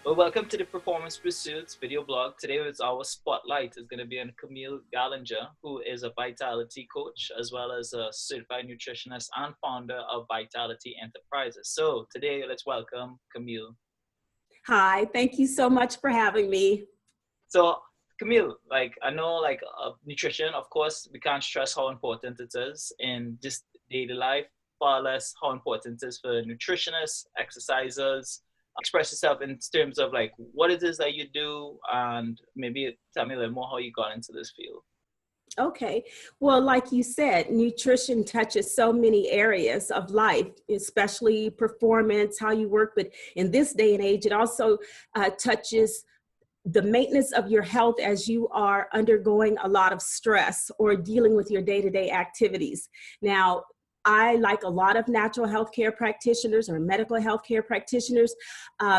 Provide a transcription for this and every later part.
Well, welcome to the Performance Pursuits video blog. Today, it's our spotlight is going to be on Camille Gallinger, who is a vitality coach as well as a certified nutritionist and founder of Vitality Enterprises. So today, let's welcome Camille. Hi, thank you so much for having me. So Camille, I know nutrition, of course, we can't stress how important it is in just daily life, far less how important it is for nutritionists, exercisers. Express yourself in terms of what it is that you do, and maybe tell me a little more how you got into this field. Okay, well, like you said, nutrition touches so many areas of life, especially performance, how you work. But in this day and age, it also touches the maintenance of your health as you are undergoing a lot of stress or dealing with your day-to-day activities. Now, I, like a lot of natural healthcare practitioners or medical healthcare practitioners,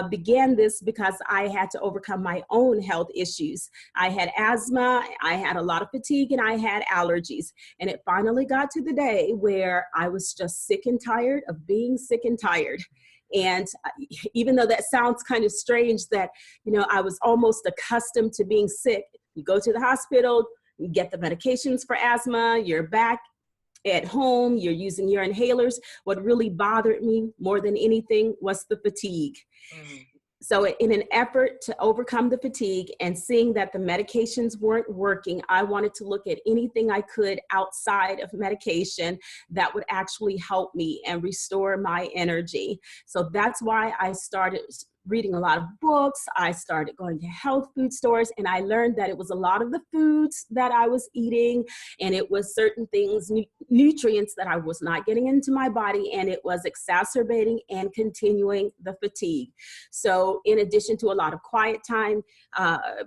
began this because I had to overcome my own health issues. I had asthma, I had a lot of fatigue, and I had allergies. And it finally got to the day where I was just sick and tired of being sick and tired. And even though that sounds kind of strange that, I was almost accustomed to being sick. You go to the hospital, you get the medications for asthma, you're back at home, you're using your inhalers. What really bothered me more than anything was the fatigue. So in an effort to overcome the fatigue and seeing that the medications weren't working, I wanted to look at anything I could outside of medication that would actually help me and restore my energy. So that's why I started reading a lot of books. I started going to health food stores, and I learned that it was a lot of the foods that I was eating, and it was certain things, nutrients that I was not getting into my body, and it was exacerbating and continuing the fatigue. So in addition to a lot of quiet time,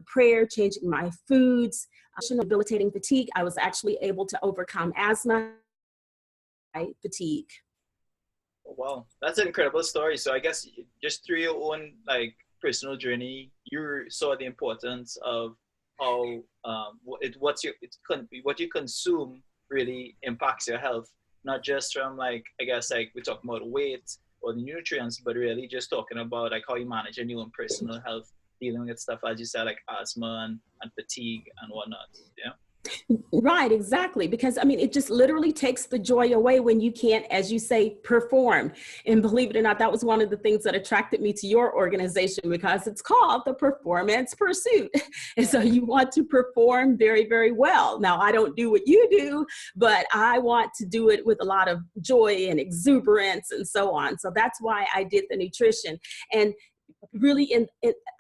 prayer, changing my foods, debilitating fatigue, I was actually able to overcome asthma, fatigue. Wow, that's an incredible story. So I guess just through your own personal journey, you saw the importance of how what you consume really impacts your health, not just from I guess we're talking about weight or the nutrients, but really just talking about how you manage your own personal health, dealing with stuff as you said like asthma and fatigue and whatnot. Yeah. Right, exactly. Because it just literally takes the joy away when you can't, as you say, perform. And believe it or not, that was one of the things that attracted me to your organization, because it's called the Performance Pursuit. And so you want to perform very, very well. Now, I don't do what you do, but I want to do it with a lot of joy and exuberance and so on. So that's why I did the nutrition. And really,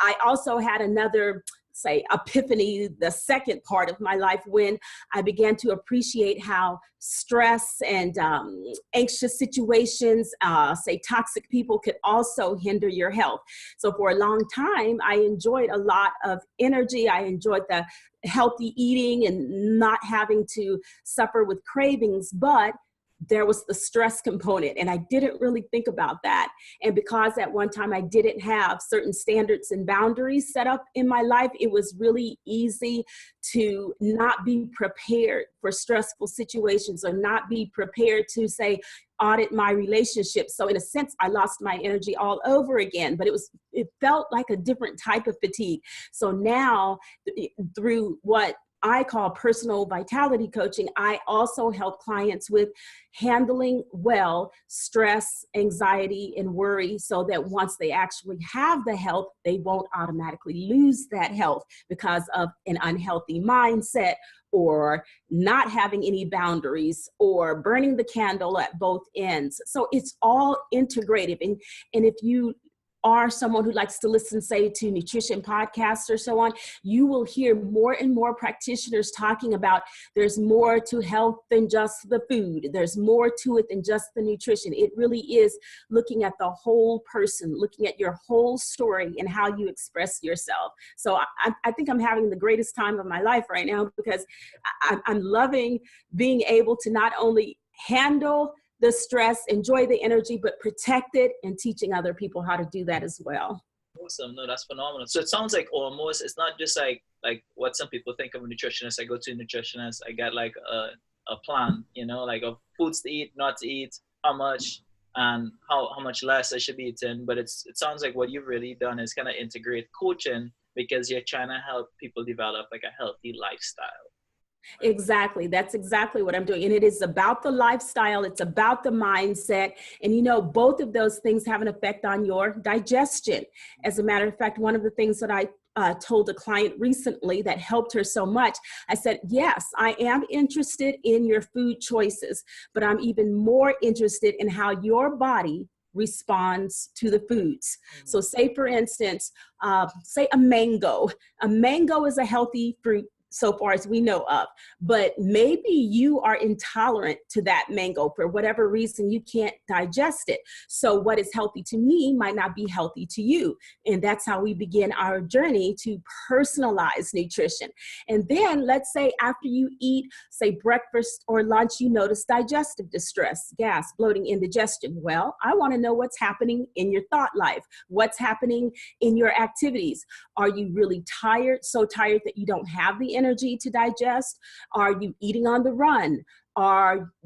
I also had another epiphany, the second part of my life, when I began to appreciate how stress and anxious situations, toxic people, could also hinder your health. So for a long time, I enjoyed a lot of energy. I enjoyed the healthy eating and not having to suffer with cravings, but there was the stress component, and I didn't really think about that. And because at one time I didn't have certain standards and boundaries set up in my life, it was really easy to not be prepared for stressful situations, or not be prepared to audit my relationships. So in a sense, I lost my energy all over again, but it felt like a different type of fatigue. So now, through what I call personal vitality coaching, I also help clients with handling well stress, anxiety, and worry, so that once they actually have the health, they won't automatically lose that health because of an unhealthy mindset, or not having any boundaries, or burning the candle at both ends. So it's all integrative. And if you are someone who likes to listen, to nutrition podcasts or so on, you will hear more and more practitioners talking about there's more to health than just the food. There's more to it than just the nutrition. It really is looking at the whole person, looking at your whole story and how you express yourself. So I think I'm having the greatest time of my life right now, because I'm loving being able to not only handle the stress, enjoy the energy, but protect it, and teaching other people how to do that as well. Awesome. No, that's phenomenal. So it sounds like almost, it's not just like what some people think of a nutritionist. I go to a nutritionist, I get a plan, of foods to eat, not to eat, how much, and how much less I should be eating. But it sounds like what you've really done is kind of integrate coaching because you're trying to help people develop like a healthy lifestyle. Right? Exactly. That's exactly what I'm doing. And it is about the lifestyle. It's about the mindset. And you know, both of those things have an effect on your digestion. As a matter of fact, one of the things that I told a client recently that helped her so much, I said, yes, I am interested in your food choices, but I'm even more interested in how your body responds to the foods. So say, for instance, say a mango. A mango is a healthy fruit so far as we know of, but maybe you are intolerant to that mango for whatever reason. You can't digest it. So what is healthy to me might not be healthy to you. And that's how we begin our journey to personalize nutrition. And then let's say after you eat, say breakfast or lunch, you notice digestive distress, gas, bloating, indigestion. Well, I want to know what's happening in your thought life. What's happening in your activities? Are you really tired? So tired that you don't have the energy to digest? Are you eating on the run?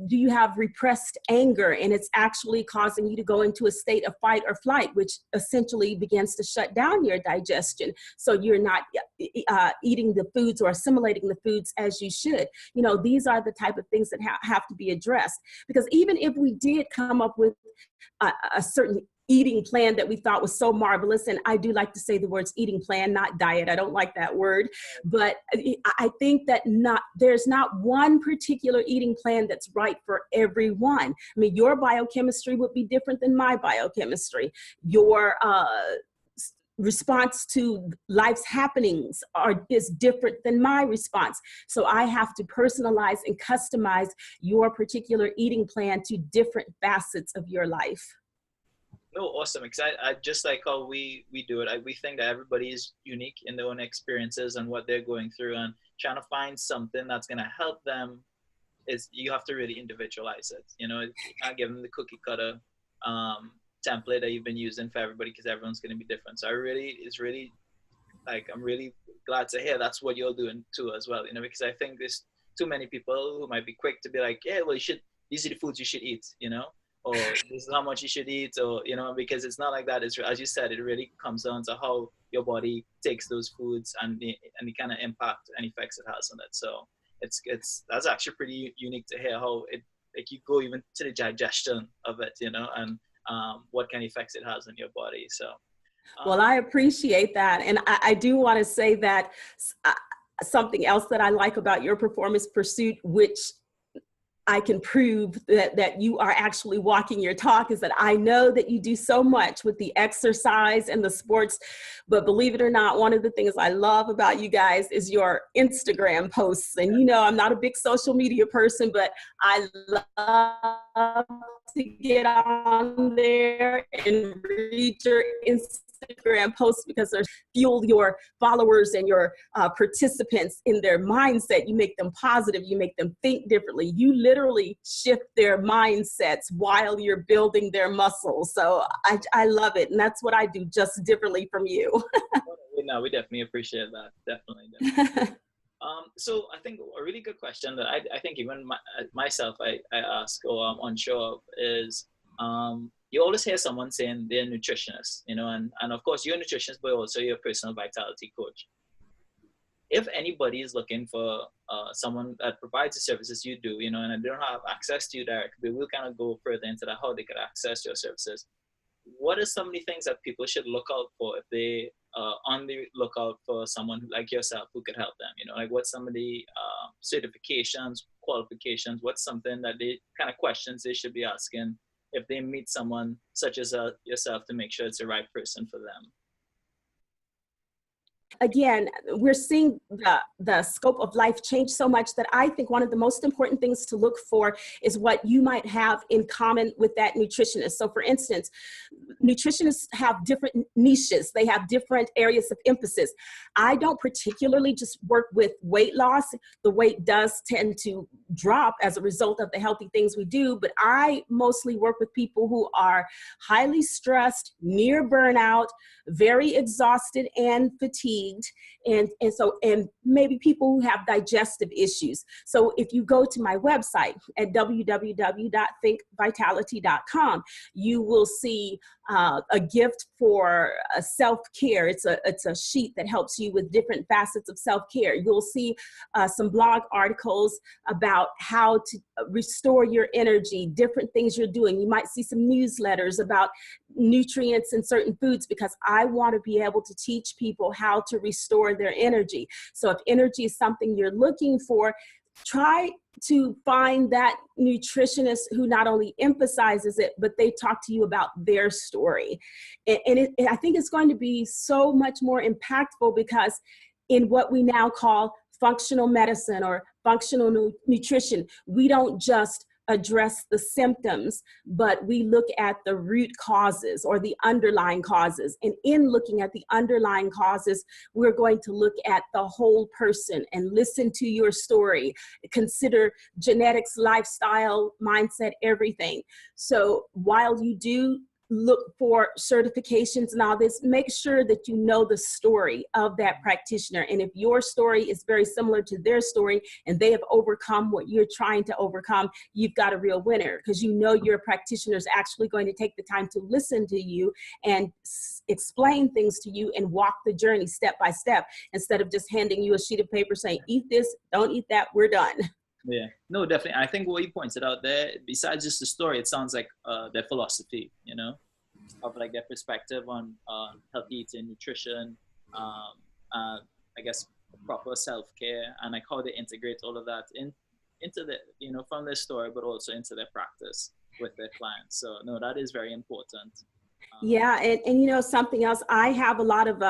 Do you have repressed anger and it's actually causing you to go into a state of fight or flight, which essentially begins to shut down your digestion? So you're not eating the foods or assimilating the foods as you should. You know, these are the type of things that have to be addressed, because even if we did come up with a certain eating plan that we thought was so marvelous. And I do like to say the words eating plan, not diet. I don't like that word, but I think that there's not one particular eating plan that's right for everyone. I mean, your biochemistry would be different than my biochemistry. Your response to life's happenings is different than my response. So I have to personalize and customize your particular eating plan to different facets of your life. No, awesome. Because I just like how we do it. We think that everybody is unique in their own experiences and what they're going through, and trying to find something that's going to help them is you have to really individualize it. You know, you can't give them the cookie cutter template that you've been using for everybody, because everyone's going to be different. So I'm really glad to hear that's what you're doing too as well. You know, because I think there's too many people who might be quick to be like, yeah, well, these are the foods you should eat, you know, or this is how much you should eat, or, you know, because it's not like that. It's, as you said, it really comes down to how your body takes those foods and the kind of impact and effects it has on it. So that's actually pretty unique to hear how it, like, you go even to the digestion of it, you know, and what kind of effects it has on your body. So well, I appreciate that. And I do want to say that something else that I like about your performance pursuit, which I can prove that you are actually walking your talk, is that I know that you do so much with the exercise and the sports, but believe it or not, one of the things I love about you guys is your Instagram posts. And you know, I'm not a big social media person, but I love to get on there and read your Instagram posts, because they fuel your followers and your participants in their mindset. You make them positive. You make them think differently. You literally shift their mindsets while you're building their muscles. So I love it. And that's what I do, just differently from you. No, we definitely appreciate that. Definitely. So I think a really good question that I think even myself I ask, or I'm unsure of, is you always hear someone saying they're a nutritionist, you know, and of course you're a nutritionist, but also you're a personal vitality coach. If anybody is looking for someone that provides the services you do, you know, and they don't have access to you directly, we'll kind of go further into that, how they could access your services. What are some of the things that people should look out for if they on the lookout for someone like yourself who could help them? You know, like what's some of the certifications, qualifications, what's something that they kind of questions they should be asking if they meet someone such as yourself, to make sure it's the right person for them? Again, we're seeing the scope of life change so much that I think one of the most important things to look for is what you might have in common with that nutritionist. So for instance, nutritionists have different niches. They have different areas of emphasis. I don't particularly just work with weight loss. The weight does tend to drop as a result of the healthy things we do, but I mostly work with people who are highly stressed, near burnout, very exhausted and fatigued, fatigued, and maybe people who have digestive issues. So if you go to my website at www.thinkvitality.com, you will see a gift for self-care. It's a sheet that helps you with different facets of self-care. You'll see some blog articles about how to restore your energy, different things you're doing. You might see some newsletters about nutrients in certain foods, because I want to be able to teach people how to restore their energy. So if energy is something you're looking for, try to find that nutritionist who not only emphasizes it, but they talk to you about their story. And I think it's going to be so much more impactful, because in what we now call functional medicine or functional nutrition, we don't just address the symptoms, but we look at the root causes or the underlying causes. And in looking at the underlying causes, we're going to look at the whole person and listen to your story, consider genetics, lifestyle, mindset, everything. So while you do look for certifications and all this, make sure that you know the story of that practitioner. And if your story is very similar to their story and they have overcome what you're trying to overcome, you've got a real winner, because you know your practitioner is actually going to take the time to listen to you and explain things to you and walk the journey step by step, instead of just handing you a sheet of paper saying, eat this, don't eat that, we're done. Yeah, no, definitely. I think what you pointed out there, besides just the story, it sounds like their philosophy, you know, of like their perspective on healthy eating, nutrition, I guess proper self-care, and like how they integrate all of that into the, you know, from their story, but also into their practice with their clients. So no, that is very important. Yeah, and you know, something else, I have a lot of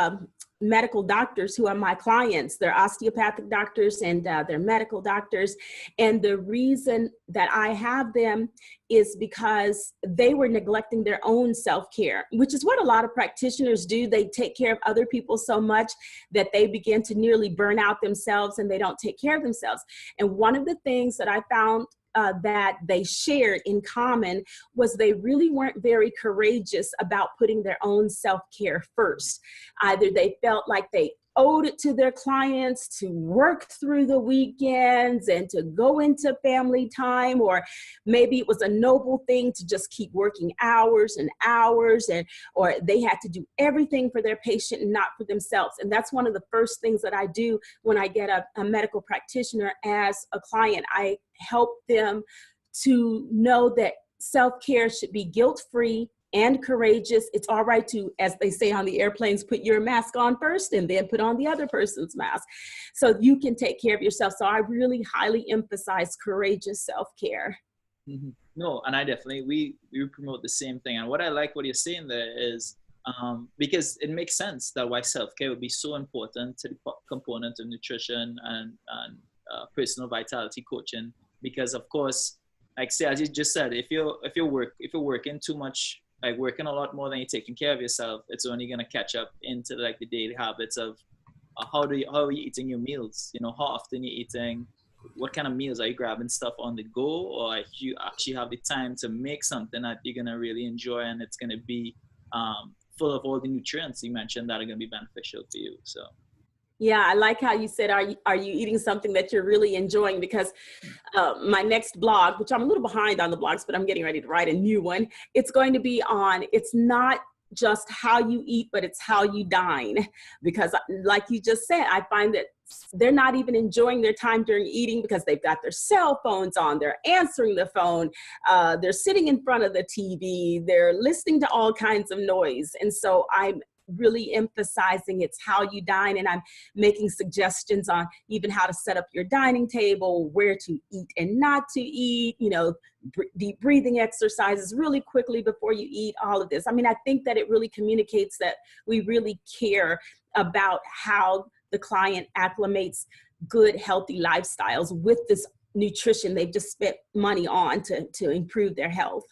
medical doctors who are my clients. They're osteopathic doctors and they're medical doctors. And the reason that I have them is because they were neglecting their own self-care, which is what a lot of practitioners do. They take care of other people so much that they begin to nearly burn out themselves, and they don't take care of themselves. And one of the things that I found that they shared in common was they really weren't very courageous about putting their own self-care first. Either they felt like they owed it to their clients to work through the weekends and to go into family time, or maybe it was a noble thing to just keep working hours and hours, or they had to do everything for their patient and not for themselves. And that's one of the first things that I do when I get a medical practitioner as a client. I help them to know that self-care should be guilt-free and courageous. It's all right to, as they say on the airplanes, put your mask on first and then put on the other person's mask so you can take care of yourself. So I really highly emphasize courageous self-care. Mm-hmm. No, and I definitely, we promote the same thing. And what I like what you're saying there is, because it makes sense that why self-care would be so important to the component of nutrition and personal vitality coaching. Because of course, like say, as you just said, if you're working too much, like working a lot more than you're taking care of yourself, it's only gonna catch up into like the daily habits of how are you eating your meals? You know, how often you're eating, what kind of meals are you grabbing stuff on the go, or if you actually have the time to make something that you're gonna really enjoy and it's gonna be full of all the nutrients you mentioned that are gonna be beneficial to you. So. Yeah, I like how you said, are you eating something that you're really enjoying? Because my next blog, which I'm a little behind on the blogs, but I'm getting ready to write a new one. It's going to be on, it's not just how you eat, but it's how you dine. Because like you just said, I find that they're not even enjoying their time during eating because they've got their cell phones on, they're answering the phone, they're sitting in front of the TV, they're listening to all kinds of noise. And so I'm really emphasizing it's how you dine, and I'm making suggestions on even how to set up your dining table, where to eat and not to eat, you know, deep breathing exercises really quickly before you eat, all of this. I mean, I think that it really communicates that we really care about how the client acclimates good, healthy lifestyles with this nutrition they've just spent money on to improve their health.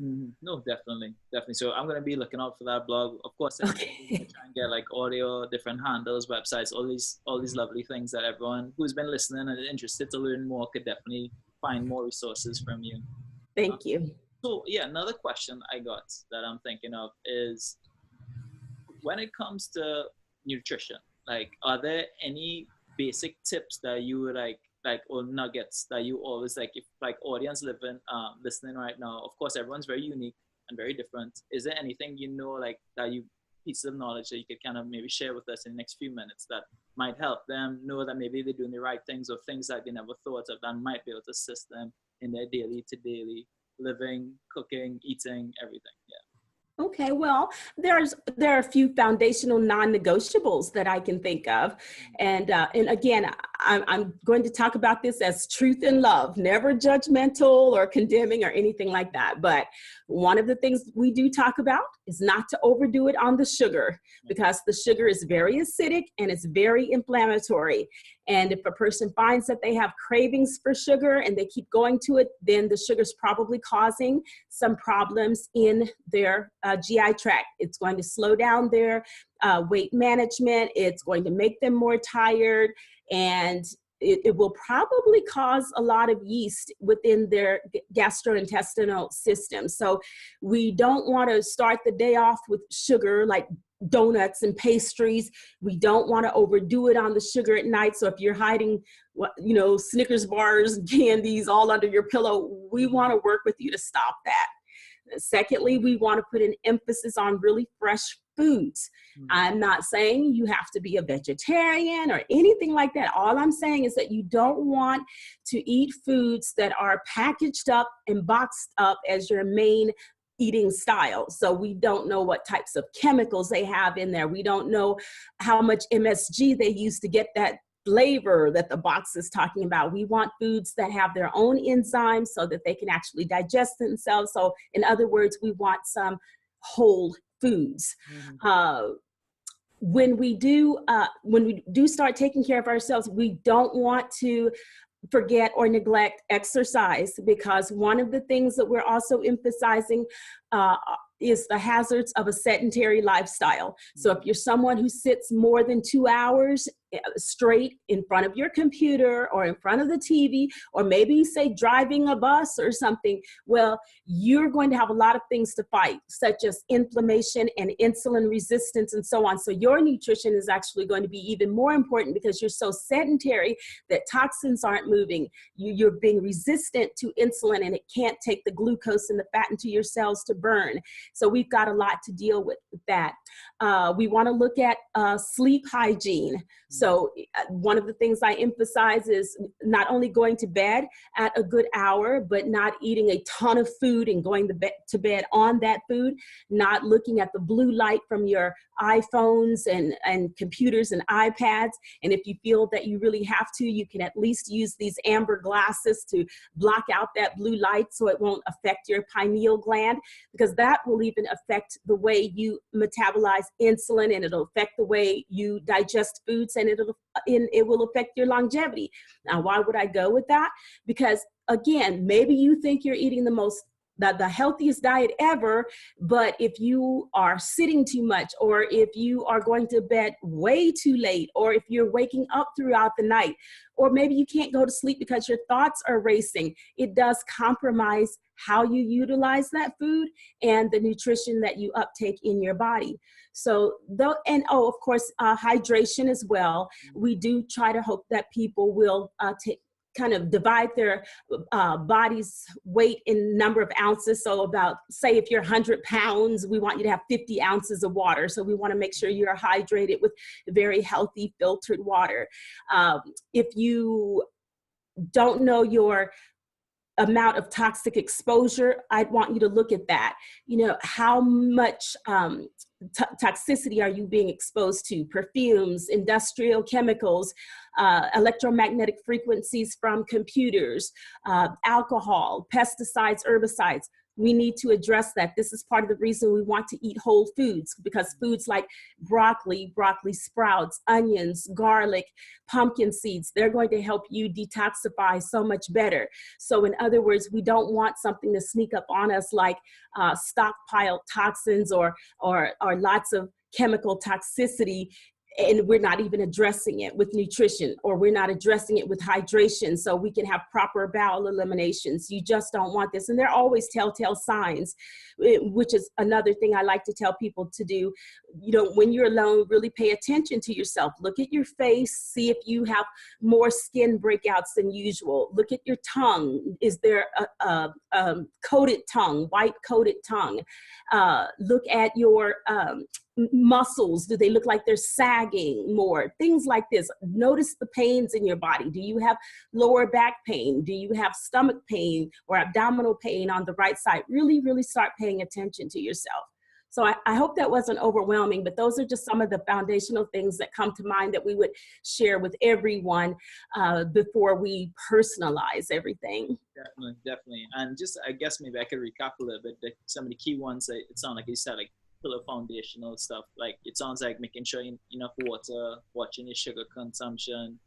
Mm-hmm. No, definitely. So I'm going to be looking out for that blog. Of course, I'm Okay. going to try and get like audio, different handles, websites, all these lovely things that everyone who's been listening and interested to learn more could definitely find more resources from you. Thank you. So yeah, another question I got that I'm thinking of is when it comes to nutrition, like, are there any basic tips that you would like, or nuggets that you always like, if like audience living, listening right now, of course, everyone's very unique and very different. Is there anything, like that you, pieces of knowledge that you could kind of maybe share with us in the next few minutes that might help them know that maybe they're doing the right things, or things that they never thought of that might be able to assist them in their daily to daily living, cooking, eating, everything? Yeah. Okay, well, there are a few foundational non-negotiables that I can think of, and again, I'm going to talk about this as truth and love, never judgmental or condemning or anything like that. But one of the things we do talk about is not to overdo it on the sugar, because the sugar is very acidic and it's very inflammatory. And if a person finds that they have cravings for sugar and they keep going to it, then the sugar is probably causing some problems in their GI tract. It's going to slow down their weight management. It's going to make them more tired, and it will probably cause a lot of yeast within their gastrointestinal system. So we don't want to start the day off with sugar, like donuts and pastries. We don't want to overdo it on the sugar at night. So if you're hiding, Snickers bars and candies all under your pillow, we want to work with you to stop that. Secondly, we want to put an emphasis on really fresh foods. I'm not saying you have to be a vegetarian or anything like that. All I'm saying is that you don't want to eat foods that are packaged up and boxed up as your main eating style. So we don't know what types of chemicals they have in there. We don't know how much MSG they use to get that flavor that the box is talking about. We want foods that have their own enzymes so that they can actually digest themselves. So in other words, we want some whole foods. When we do start taking care of ourselves, we don't want to forget or neglect exercise, because one of the things that we're also emphasizing is the hazards of a sedentary lifestyle. So if you're someone who sits more than 2 hours straight in front of your computer or in front of the TV, or maybe say driving a bus or something, well, you're going to have a lot of things to fight, such as inflammation and insulin resistance and so on. So your nutrition is actually going to be even more important, because you're so sedentary that toxins aren't moving. You're being resistant to insulin, and it can't take the glucose and the fat into your cells to burn. So we've got a lot to deal with that. We want to look at sleep hygiene. So one of the things I emphasize is not only going to bed at a good hour, but not eating a ton of food and going to bed on that food, not looking at the blue light from your iPhones and computers and iPads. And if you feel that you really have to, you can at least use these amber glasses to block out that blue light so it won't affect your pineal gland, because that will even affect the way you metabolize insulin, and it'll affect the way you digest foods, and it will affect your longevity. Now, why would I go with that? Because again, maybe you think you're eating the healthiest diet ever, but if you are sitting too much, or if you are going to bed way too late, or if you're waking up throughout the night, or maybe you can't go to sleep because your thoughts are racing, it does compromise how you utilize that food and the nutrition that you uptake in your body. So, of course, hydration as well. We do try to hope that people will kind of divide their body's weight in number of ounces. So about, say if you're 100 pounds, we want you to have 50 ounces of water. So we want to make sure you're hydrated with very healthy filtered water. If you don't know your amount of toxic exposure, I'd want you to look at that. How much toxicity are you being exposed to? Perfumes, industrial chemicals, electromagnetic frequencies from computers, alcohol, pesticides, herbicides. We need to address that. This is part of the reason we want to eat whole foods, because foods like broccoli sprouts, onions, garlic, pumpkin seeds, they're going to help you detoxify so much better. So in other words, we don't want something to sneak up on us like stockpile toxins or lots of chemical toxicity and we're not even addressing it with nutrition, or we're not addressing it with hydration so we can have proper bowel eliminations. You just don't want this. And there are always telltale signs, which is another thing I like to tell people to do. You know, when you're alone, really pay attention to yourself. Look at your face, see if you have more skin breakouts than usual. Look at your tongue. Is there a coated tongue, white coated tongue? Look at your muscles. Do they look like they're sagging more? Things like this. Notice the pains in your body. Do you have lower back pain? Do you have stomach pain or abdominal pain on the right side? Really, really start paying attention to yourself. So I hope that wasn't overwhelming, but those are just some of the foundational things that come to mind that we would share with everyone before we personalize everything. Definitely, definitely. And just, I guess maybe I could recap a little bit, some of the key ones. It sounds like you said, like pillar foundational stuff. Like it sounds like making sure you enough water, watching your sugar consumption,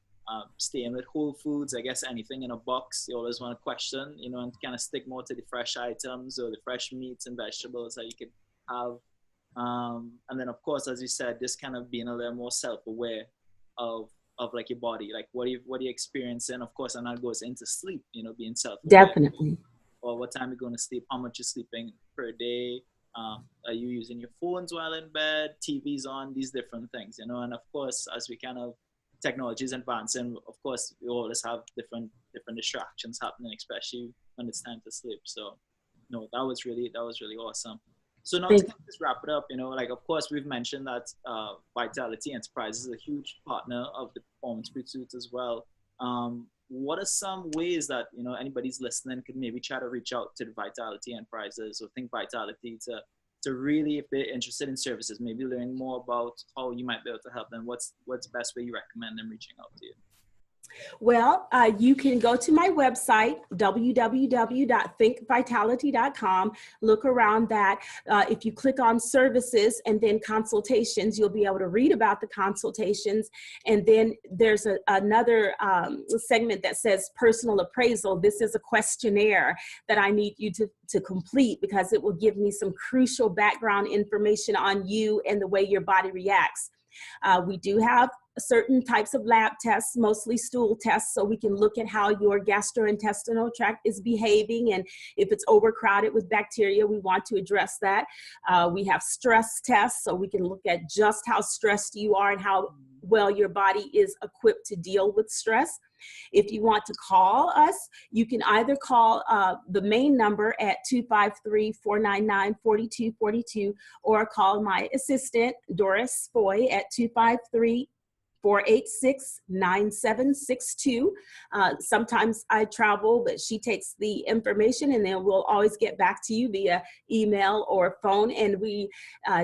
staying with whole foods. I guess anything in a box, you always want to question, and kind of stick more to the fresh items or the fresh meats and vegetables that you could have. And then of course, as you said, this kind of being a little more self-aware of like your body, like what are you experiencing, of course, and that goes into sleep, being self-aware. Definitely. Or what time you're going to sleep, how much you're sleeping per day, are you using your phones while in bed, TV's on, these different things, and of course, as we kind of technology is advancing, of course, we always have different distractions happening, especially when it's time to sleep. So no, that was really awesome. So now to kind of just wrap it up, like of course we've mentioned that Vitality Enterprises is a huge partner of the Performance Pursuit as well. What are some ways that anybody's listening could maybe try to reach out to the Vitality Enterprises or Think Vitality to really, if they're interested in services, maybe learn more about how you might be able to help them? What's the best way you recommend them reaching out to you? Well, you can go to my website, www.thinkvitality.com. Look around that. If you click on services and then consultations, you'll be able to read about the consultations. And then there's another segment that says personal appraisal. This is a questionnaire that I need you to complete because it will give me some crucial background information on you and the way your body reacts. We do have certain types of lab tests, mostly stool tests, so we can look at how your gastrointestinal tract is behaving, and if it's overcrowded with bacteria, we want to address that. We have stress tests, so we can look at just how stressed you are and how well your body is equipped to deal with stress. If you want to call us, you can either call the main number at 253-499-4242 or call my assistant, Doris Foy, at 253-486-9762. Sometimes I travel, but she takes the information and then we'll always get back to you via email or phone. And we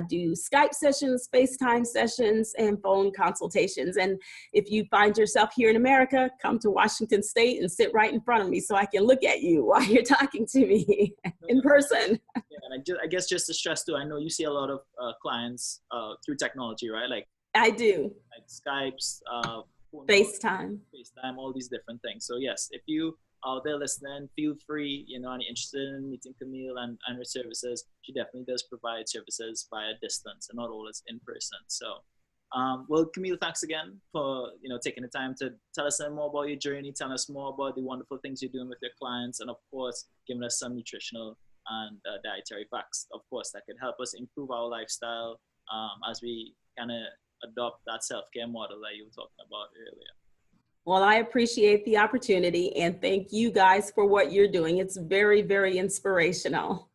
do Skype sessions, FaceTime sessions, and phone consultations. And if you find yourself here in America, come to Washington State and sit right in front of me so I can look at you while you're talking to me in person. Yeah, and I guess just to stress too, I know you see a lot of clients through technology, right? Like I do. Like Skypes, FaceTime, all these different things. So yes, if you out there listening, feel free, and you're interested in meeting Camille and her services. She definitely does provide services via distance and not always in person. So, well, Camille, thanks again for, taking the time to tell us more about your journey, tell us more about the wonderful things you're doing with your clients, and of course, giving us some nutritional and dietary facts, of course, that could help us improve our lifestyle as we kind of adopt that self-care model that you were talking about earlier. Well, I appreciate the opportunity and thank you guys for what you're doing. It's very, very inspirational.